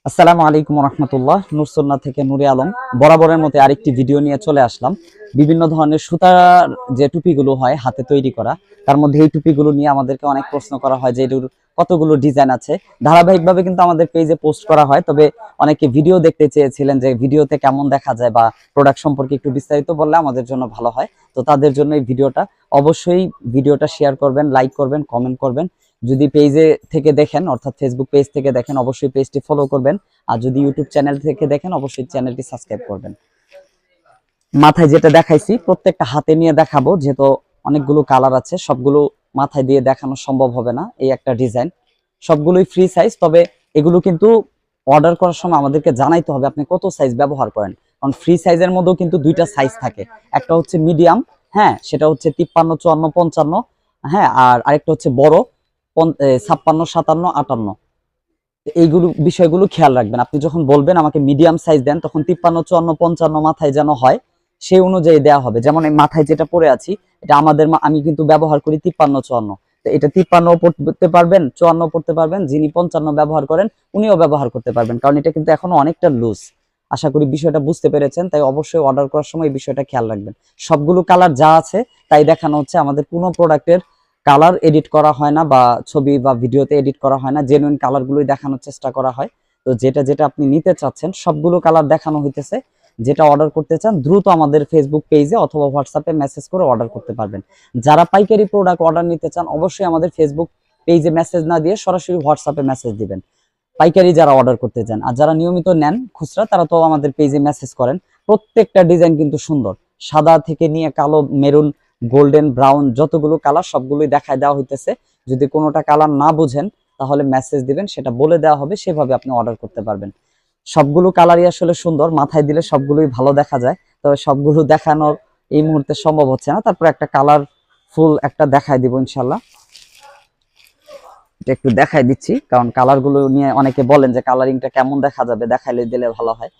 আসসালামু আলাইকুম রহমতুল্লাহ। নুরসুন্নাহ থেকে নুরে আলম বরাবরের মতো আরেকটি ভিডিও নিয়ে চলে আসলাম। বিভিন্ন ধরনের সুতার যে টুপিগুলো হয় হাতে তৈরি করা, তার মধ্যে এই টুপিগুলো নিয়ে আমাদেরকে অনেক প্রশ্ন করা হয় যে এর কতগুলো ডিজাইন আছে। ধারাবাহিকভাবে কিন্তু আমাদের পেজে পোস্ট করা হয়, তবে অনেকে ভিডিও দেখতে চেয়েছিলেন যে ভিডিওতে কেমন দেখা যায় বা প্রোডাক্ট সম্পর্কে একটু বিস্তারিত বললে আমাদের জন্য ভালো হয়। তো তাদের জন্য এই ভিডিওটা, অবশ্যই ভিডিওটা শেয়ার করবেন, লাইক করবেন, কমেন্ট করবেন। যদি পেজে থেকে দেখেন অর্থাৎ ফেসবুক পেজ থেকে দেখেন অবশ্যই পেজটি ফলো করবেন, আর যদি ইউটিউব চ্যানেল থেকে দেখেন অবশ্যই চ্যানেলটি সাবস্ক্রাইব করবেন। মাথায় যেটা দেখাইছি প্রত্যেকটা হাতে নিয়ে দেখাবো, যেহেতু অনেকগুলো কালার আছে, সবগুলো মাথায় দিয়ে দেখানো সম্ভব হবে না। এই একটা ডিজাইন, সবগুলোই ফ্রি সাইজ, তবে এগুলো কিন্তু অর্ডার করার সময় আমাদেরকে জানাইতে হবে আপনি কত সাইজ ব্যবহার করেন, কারণ ফ্রি সাইজের মধ্যেও কিন্তু দুইটা সাইজ থাকে। একটা হচ্ছে মিডিয়াম, হ্যাঁ সেটা হচ্ছে 53, 54, 55, হ্যাঁ, আর আরেকটা হচ্ছে বড় 56, 57, 58। এইগুলো বিষয়গুলো খেয়াল রাখবেন। আপনি যখন বলবেন আমাকে মিডিয়াম সাইজ দেন, তখন 53, 54, 55 মাথায় যেন হয় সেই অনুযায়ী দেওয়া হবে। যেমন এই মাথায় যেটা পরে আছি, এটা আমি কিন্তু ব্যবহার করি 53, 54। তো এটা 53 পড়তে পারবেন, 54 পড়তে পারবেন, যিনি 55 ব্যবহার করেন উনিও ব্যবহার করতে পারবেন, কারণ এটা কিন্তু এখনো অনেকটা লুজ। আশা করি বিষয়টা বুঝতে পেরেছেন, তাই অবশ্যই অর্ডার করার সময় এই বিষয়টা খেয়াল রাখবেন। সবগুলো কালার যা আছে তাই দেখানো হচ্ছে, আমাদের কোনো প্রোডাক্টের কালার এডিট করা হয় না বা ছবি বা ভিডিওতে এডিট করা হয় না, জেনুইন কালারগুলোই দেখানোর চেষ্টা করা হয়। তো যেটা যেটা আপনি নিতে চাচ্ছেন সবগুলো কালার দেখানো হইতেছে। যেটা অর্ডার করতে চান দ্রুত আমাদের ফেসবুক পেজে অথবা হোয়াটসঅ্যাপে মেসেজ করে অর্ডার করতে পারবেন। যারা পাইকারি প্রোডাক্ট অর্ডার নিতে চান অবশ্যই আমাদের ফেসবুক পেজে মেসেজ না দিয়ে সরাসরি হোয়াটসঅ্যাপে মেসেজ দিবেন, পাইকারি যারা অর্ডার করতে চান। আর যারা নিয়মিত নেন খুচরা, তারা তো আমাদের পেজে মেসেজ করেন। প্রত্যেকটা ডিজাইন কিন্তু সুন্দর, সাদা থেকে নিয়ে কালো, মেরুন, গোল্ডেন, ব্রাউন, যতগুলো কালার সবগুলোই দেখায় দেওয়া হইতেছে। যদি কোনোটা কালার না বুঝেন তাহলে মেসেজ দিবেন, সেটা বলে দেওয়া হবে, সেভাবে আপনি অর্ডার করতে পারবেন। সবগুলো কালারই আসলে সুন্দর, মাথায় দিলে সবগুলোই ভালো দেখা যায়, তবে সবগুলো দেখানোর এই মুহূর্তে সম্ভব হচ্ছে না। তারপর একটা কালার ফুল একটা দেখায় দিব ইনশাল্লাহ। এটা একটু দেখাই দিচ্ছি, কারণ কালারগুলো নিয়ে অনেকে বলেন যে কালারিংটা কেমন দেখা যাবে, দেখাইলে দিলে ভালো হয়।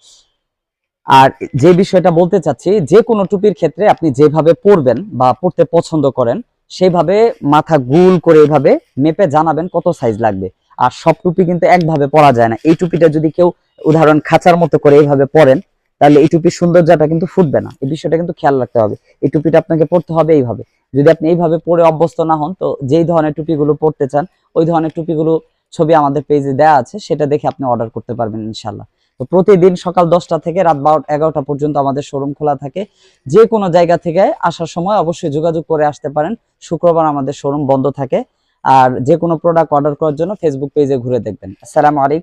আর যে বিষয়টা বলতে চাচ্ছি, যে কোনো টুপির ক্ষেত্রে আপনি যেভাবে পরবেন বা পরতে পছন্দ করেন সেইভাবে মাথা গুল করে এইভাবে মেপে জানাবেন কত সাইজ লাগবে। আর সব টুপি কিন্তু একভাবে পরা যায় না। এই টুপিটা যদি কেউ উদাহরণ খাঁচার মতো করে এইভাবে পরেন, তাহলে এই টুপির সৌন্দর্যটা কিন্তু ফুটবে না। এই বিষয়টা কিন্তু খেয়াল রাখতে হবে। এই টুপিটা আপনাকে পরতে হবে এইভাবে। যদি আপনি এইভাবে পরে অভ্যস্ত না হন, তো যেই ধরনের টুপিগুলো পরতে চান ওই ধরনের টুপিগুলো ছবি আমাদের পেজে দেওয়া আছে, সেটা দেখে আপনি অর্ডার করতে পারবেন ইনশাল্লাহ। তো প্রতিদিন সকাল 10টা থেকে রাত 11টা পর্যন্ত আমাদের শোরুম খোলা থাকে। যে কোনো জায়গা থেকে আসার সময় অবশ্যই যোগাযোগ করে আসতে পারেন। শুক্রবার আমাদের শোরুম বন্ধ থাকে। আর যে কোনো প্রোডাক্ট অর্ডার করার জন্য ফেসবুক পেজে ঘুরে দেখবেন। আসসালামু আলাইকুম।